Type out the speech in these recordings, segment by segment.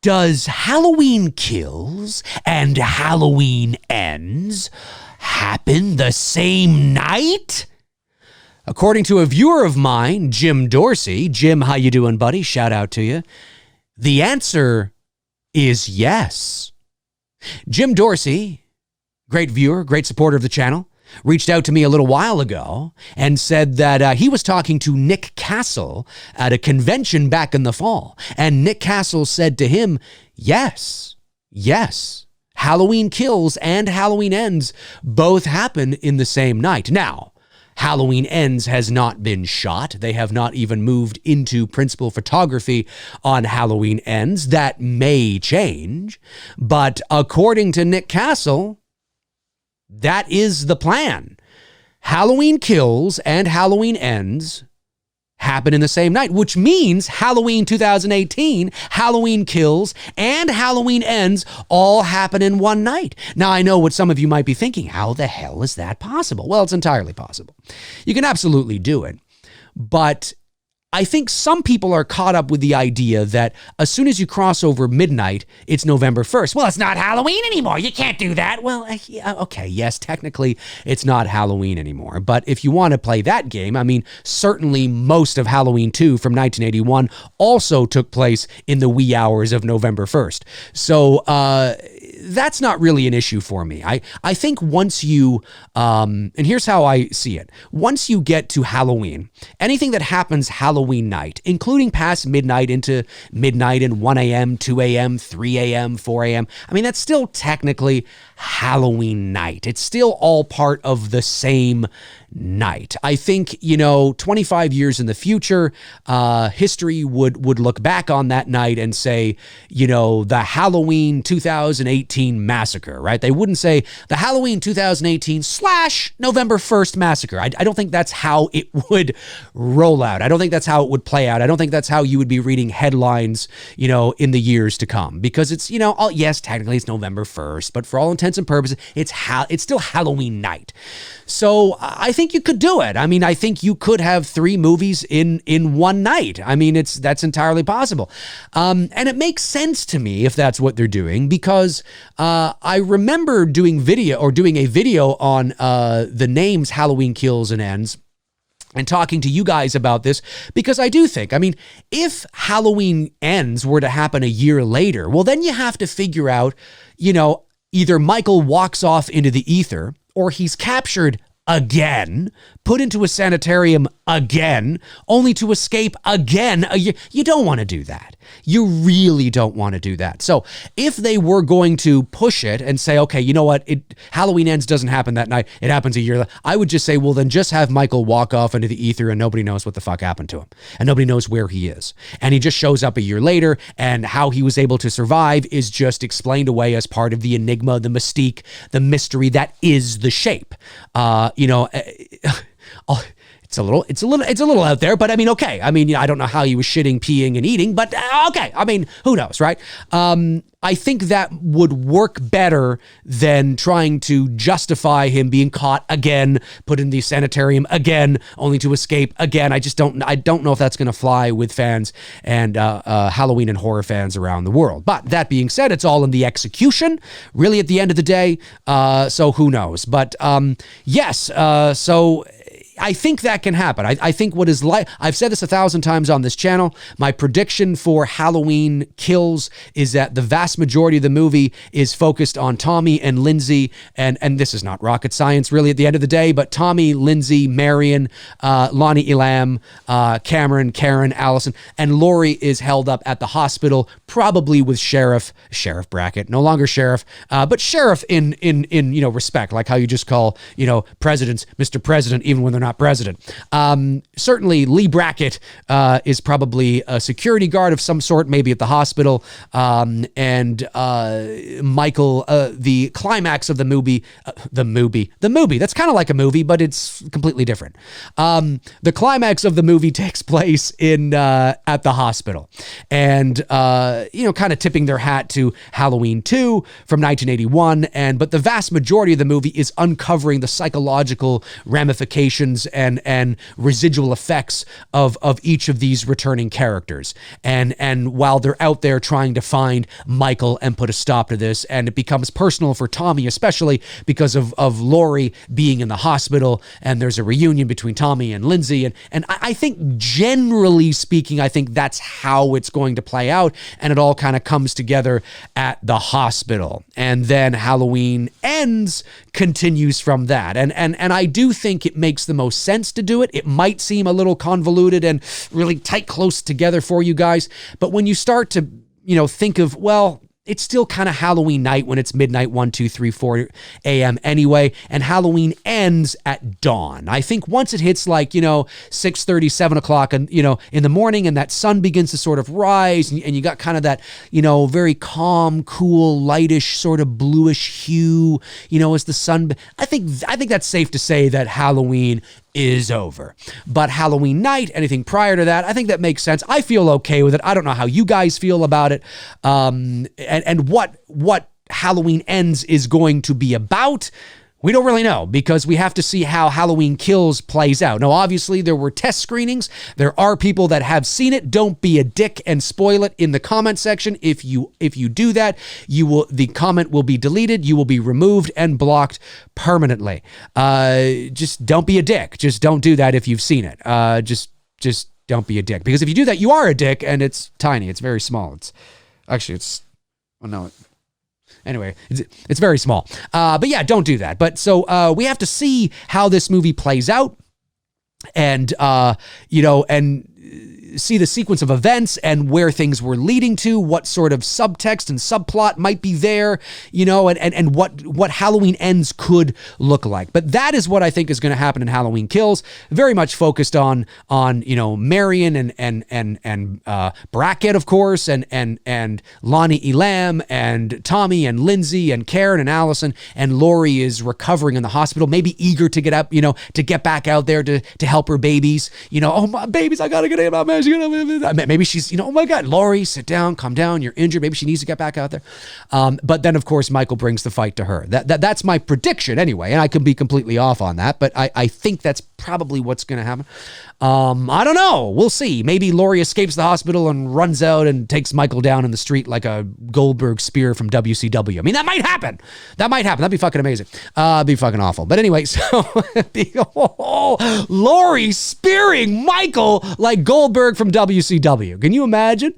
Does Halloween Kills and Halloween Ends happen the same night? According to a viewer of mine, Jim Dorsey. Jim, how you doing, buddy? Shout out to you. The answer is yes. Jim Dorsey, great viewer, great supporter of the channel, reached out to me a little while ago and said that he was talking to Nick Castle at a convention back in the fall. And Nick Castle said to him, yes, Halloween Kills and Halloween Ends both happen in the same night. Now, Halloween Ends has not been shot. They have not even moved into principal photography on Halloween Ends. That may change. But according to Nick Castle, that is the plan. Halloween Kills and Halloween Ends happen in the same night, which means Halloween 2018, Halloween Kills, and Halloween Ends all happen in one night. Now, I know what some of you might be thinking. How the hell is that possible? Well, it's entirely possible. You can absolutely do it. But I think some people are caught up with the idea that as soon as you cross over midnight, it's November 1st. Well, it's not Halloween anymore. You can't do that. Well, okay, yes, technically it's not Halloween anymore. But if you want to play that game, I mean, certainly most of Halloween 2 from 1981 also took place in the wee hours of November 1st. So that's not really an issue for me. I think once you, and here's how I see it. Once you get to Halloween, anything that happens Halloween night, including past midnight into midnight and 1 a.m., 2 a.m., 3 a.m., 4 a.m., I mean, that's still technically Halloween night. It's still all part of the same night. I think, 25 years in the future, history would look back on that night and say, the Halloween 2018 massacre, right? They wouldn't say the Halloween 2018 / November 1st massacre. I don't think that's how it would roll out. I don't think that's how it would play out. I don't think that's how you would be reading headlines, in the years to come, because it's, yes, technically it's November 1st, but for all intents and purposes, it's still Halloween night. So I think you could do it. I mean, I think you could have 3 movies in one night. I mean, that's entirely possible. And it makes sense to me if that's what they're doing, because I remember doing a video on the names Halloween Kills and Ends and talking to you guys about this, because I do think, I mean, if Halloween Ends were to happen a year later, well, then you have to figure out, either Michael walks off into the ether, or he's captured again, put into a sanitarium again, only to escape again. You don't want to do that. You really don't want to do that. So if they were going to push it and say, okay, you know what, Halloween Ends doesn't happen that night, it happens a year later, I would just say, well, then just have Michael walk off into the ether and nobody knows what the fuck happened to him. And nobody knows where he is. And he just shows up a year later, and how he was able to survive is just explained away as part of the enigma, the mystique, the mystery that is the shape. It's a little out there, but I mean, okay. I mean, I don't know how he was shitting, peeing, and eating, but okay. I mean, who knows, right? I think that would work better than trying to justify him being caught again, put in the sanitarium again, only to escape again. I don't know if that's going to fly with fans and Halloween and horror fans around the world. But that being said, it's all in the execution, really, at the end of the day. So who knows? But yes, so I think that can happen. I think what is like, I've said this 1,000 times on this channel, my prediction for Halloween Kills is that the vast majority of the movie is focused on Tommy and Lindsay, and this is not rocket science really at the end of the day, but Tommy, Lindsay, Marion, Lonnie Elam, Cameron, Karen, Allison, and Lori is held up at the hospital, probably with Sheriff bracket, no longer Sheriff, but Sheriff in respect, like how you just call, presidents Mr. President, even when they're not president. Certainly Lee Brackett is probably a security guard of some sort, maybe at the hospital. And Michael, the climax of the movie, that's kind of like a movie, but it's completely different. The climax of the movie takes place at the hospital, and kind of tipping their hat to Halloween 2 from 1981. But the vast majority of the movie is uncovering the psychological ramifications emotions and residual effects of each of these returning characters. And while they're out there trying to find Michael and put a stop to this, and it becomes personal for Tommy, especially because of Laurie being in the hospital, and there's a reunion between Tommy and Lindsay. And I think, generally speaking, I think that's how it's going to play out. And it all kind of comes together at the hospital. And then Halloween Ends continues from that. And I do think it makes the most sense to do it. It might seem a little convoluted and really tight, close together for you guys. But when you start to, think of, well, it's still kind of Halloween night when it's midnight, 1, 2, 3, 4 a.m. anyway, and Halloween ends at dawn. I think once it hits 6:30, 7 o'clock, and in the morning, and that sun begins to sort of rise, and you got kind of that very calm, cool, lightish, sort of bluish hue, as the sun. I think that's safe to say that Halloween is over. But Halloween night, anything prior to that, I think that makes sense. I feel okay with it. I don't know how you guys feel about it. And what Halloween Ends is going to be about, we don't really know, because we have to see how Halloween Kills plays out. Now, obviously, there were test screenings. There are people that have seen it. Don't be a dick and spoil it in the comment section. If you do that, the comment will be deleted. You will be removed and blocked permanently. Just don't be a dick. Just don't do that if you've seen it. Just don't be a dick, because if you do that, you are a dick, and it's tiny. It's very small. Anyway, it's very small. But yeah, don't do that. But so we have to see how this movie plays out, and and see the sequence of events and where things were leading to, what sort of subtext and subplot might be there, and what Halloween Ends could look like. But that is what I think is going to happen in Halloween Kills. Very much focused on Marion and Brackett, of course, and Lonnie Elam and Tommy and Lindsay and Karen and Allison, and Laurie is recovering in the hospital, maybe eager to get up, to get back out there to help her babies. Oh, my babies, I gotta get out, man. Maybe she's, oh my God, Laurie, sit down, calm down, you're injured. Maybe she needs to get back out there. But then, of course, Michael brings the fight to her. That's my prediction anyway, and I could be completely off on that, but I think that's probably what's going to happen. I don't know. We'll see. Maybe Laurie escapes the hospital and runs out and takes Michael down in the street like a Goldberg spear from WCW. I mean, that might happen. That'd be fucking amazing. Be fucking awful. But anyway, so Laurie spearing Michael like Goldberg from WCW. Can you imagine?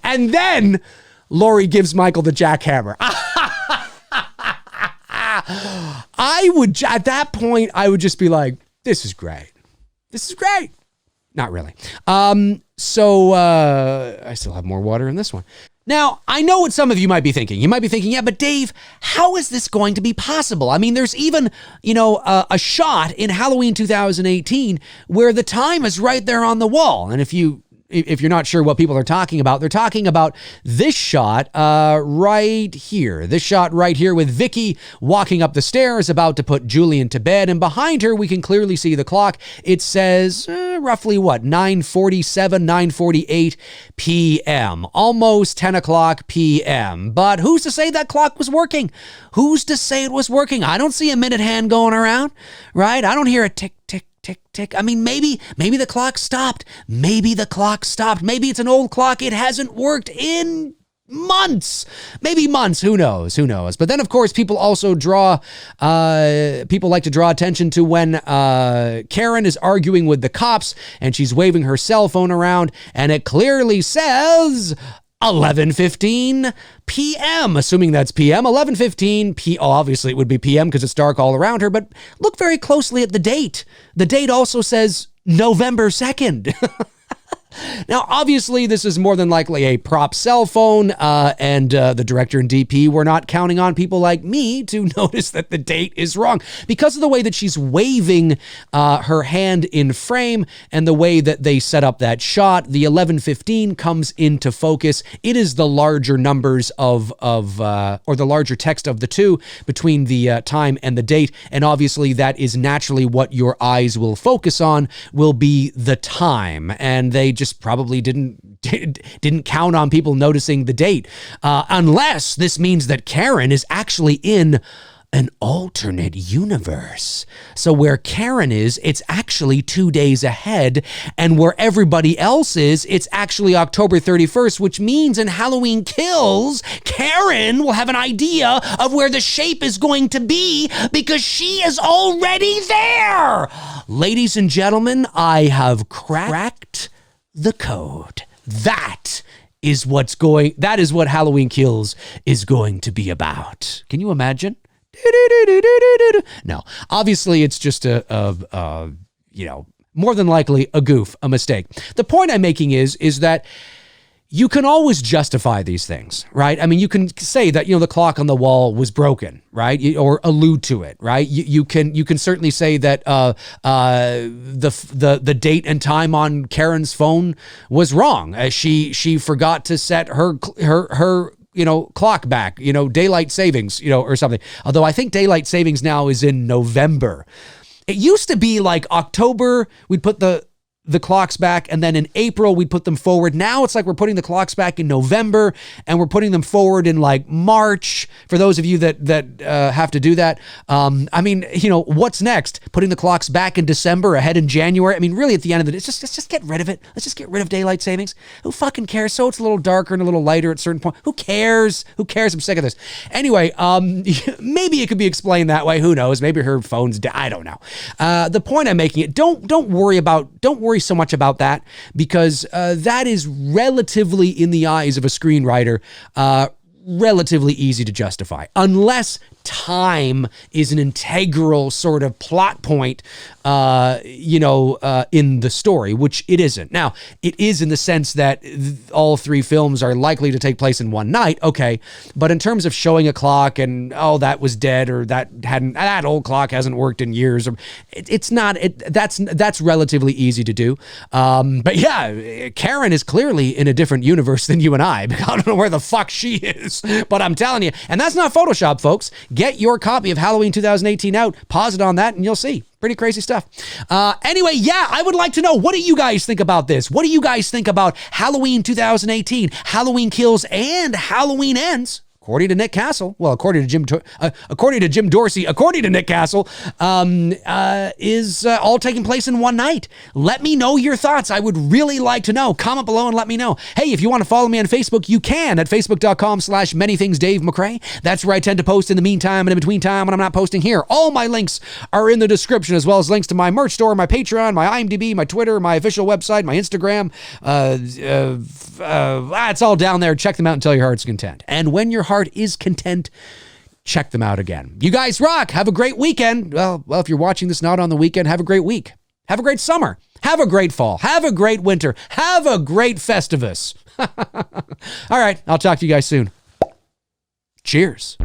And then Laurie gives Michael the jackhammer. At that point, I would just be like, this is great. This is great. Not really. So I still have more water in this one. Now, I know what some of you might be thinking. You might be thinking, yeah, but Dave, how is this going to be possible? I mean, there's even, a shot in Halloween 2018 where the time is right there on the wall. And if you're not sure what people are talking about, they're talking about this shot right here. This shot right here with Vicky walking up the stairs about to put Julian to bed. And behind her, we can clearly see the clock. It says roughly 9:47, 9:48 p.m. Almost 10 o'clock p.m. But who's to say that clock was working? Who's to say it was working? I don't see a minute hand going around, right? I don't hear a tick, tick, tick, tick. I mean, maybe the clock stopped. Maybe it's an old clock. It hasn't worked in months. Maybe months. Who knows? But then, of course, people like to draw attention to when Karen is arguing with the cops and she's waving her cell phone around, and it clearly says 11:15 p.m. Assuming that's p.m. 11:15 p. Oh, obviously it would be p.m. because it's dark all around her, but look very closely at the date. The date also says November 2nd. Now, obviously, this is more than likely a prop cell phone, and the director and DP were not counting on people like me to notice that the date is wrong. Because of the way that she's waving her hand in frame and the way that they set up that shot, the 11:15 comes into focus. It is the larger numbers or the larger text of the two between the time and the date, and obviously that is naturally what your eyes will focus on, will be the time, and they just probably didn't count on people noticing the date, unless this means that Karen is actually in an alternate universe. So where Karen is, it's actually 2 days ahead, and where everybody else is, it's actually October 31st, which means in Halloween Kills, Karen will have an idea of where the shape is going to be because she is already there. Ladies and gentlemen, I have cracked the code. That is what Halloween Kills is going to be about. Can you imagine? No, obviously it's just more than likely a goof, a mistake. The point I'm making is that you can always justify these things, right? I mean, you can say that, the clock on the wall was broken, right? Or allude to it, right? You can certainly say that the date and time on Karen's phone was wrong. She forgot to set her clock back, daylight savings, or something. Although I think daylight savings now is in November. It used to be like October, we'd put the clocks back, and then in April we'd put them forward. Now it's like we're putting the clocks back in November, and we're putting them forward in like March. For those of you that have to do that, what's next? Putting the clocks back in December, ahead in January. I mean, really, at the end of the day, let's just get rid of it. Let's just get rid of daylight savings. Who fucking cares? So it's a little darker and a little lighter at a certain point. Who cares? I'm sick of this. Anyway, maybe it could be explained that way. Who knows? Maybe her phone's dead. I don't know. The point I'm making it. Don't worry so much about that, because that is relatively, in the eyes of a screenwriter, relatively easy to justify, unless time is an integral sort of plot point, in the story, which it isn't. Now, it is in the sense that all three films are likely to take place in one night, okay, but in terms of showing a clock and, that was dead, or that old clock hasn't worked in years, or that's relatively easy to do. But yeah, Karen is clearly in a different universe than you and I. I don't know where the fuck she is, but I'm telling you, and that's not Photoshop, folks. Get your copy of Halloween 2018 out, pause it on that, and you'll see. Pretty crazy stuff. Anyway, yeah, I would like to know, what do you guys think about this? What do you guys think about Halloween 2018, Halloween Kills, and Halloween Ends? According to Nick Castle, according to Jim Dorsey, according to Nick Castle, is all taking place in one night. Let me know your thoughts. I would really like to know. Comment below and let me know. Hey, if you want to follow me on Facebook, you can at facebook.com/manythingsdavemcrae. That's where I tend to post in the meantime and in between time when I'm not posting here. All my links are in the description, as well as links to my merch store, my Patreon, my IMDb, my Twitter, my official website, my Instagram. It's all down there. Check them out until your heart's content. And when your heart is content, check them out again. You guys rock. Have a great weekend. Well, if you're watching this not on the weekend, have a great week. Have a great summer. Have a great fall. Have a great winter. Have a great Festivus. All right. I'll talk to you guys soon. Cheers.